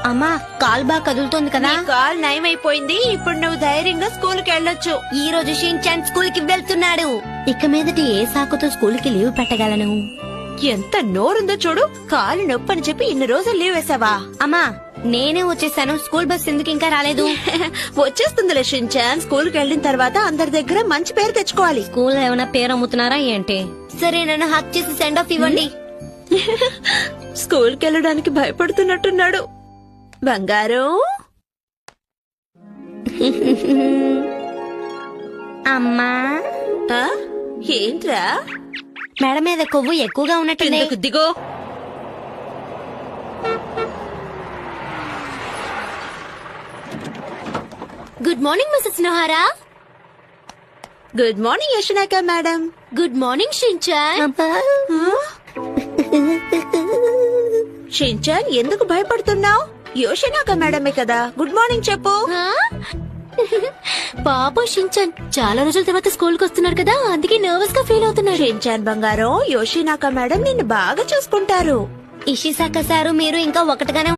అమ్మా కాల్ బాగా కదులుతోంది కదా. కాల్ నయమైపోయింది. ఇప్పుడు నువ్వు ధైర్యంగా స్కూల్ కి వెళ్ళొచ్చు. ఈ రోజు షిన్చాన్ స్కూల్ కి వెళ్తున్నాడు. ఇక మీదటి ఏ సాకుతో స్కూల్ కి లీవ్ పెట్టగలను? ఎంత నోరుందో చూడు. కాలు నొప్పి అని చెప్పి ఇన్ని రోజులు లీవ్ వేసావా? అమ్మా నేనే వచ్చేసాను. స్కూల్ బస్ ఎందుకు ఇంకా రాలేదు? వచ్చేస్తుందిలే షిన్చాన్. స్కూల్ కి వెళ్ళిన తర్వాత అందరి దగ్గర మంచి పేరు తెచ్చుకోవాలి. స్కూల్ ఏమైనా పేరు అమ్ముతున్నారా ఏంటి? సరే నన్ను హక్ చేసి సెండ్ ఆఫ్ ఇవ్వండి. స్కూల్ కి వెళ్ళడానికి భయపడుతున్నట్టున్నాడు. బంగారం అమ్మా ఆ? ఏంట్రా? మెడ మీద కొవ్వు ఎక్కువగా ఉన్నట్టుంది. కిందకు దిగో. Good morning Mrs Nohara. Good morning Yoshinaga madam. Good morning Shinchan. Shinchan ఎందుకు భయపడుతున్నావు? యోషనాక మేడమే కదా. గుడ్ మార్నింగ్ చెప్పు. పాప షిన్చాన్ చాలా రోజుల తర్వాత స్కూల్ కి వస్తున్నాడు కదా, అందుకే నర్వస్ గా ఫీల్ అవుతున్నాడు. షిన్చాన్ బంగారం, యోషినాక మేడం నిన్ను బాగా చూసుకుంటారు. ఇషిసాక సారు మీరు ఇంకా ఒకటిగానే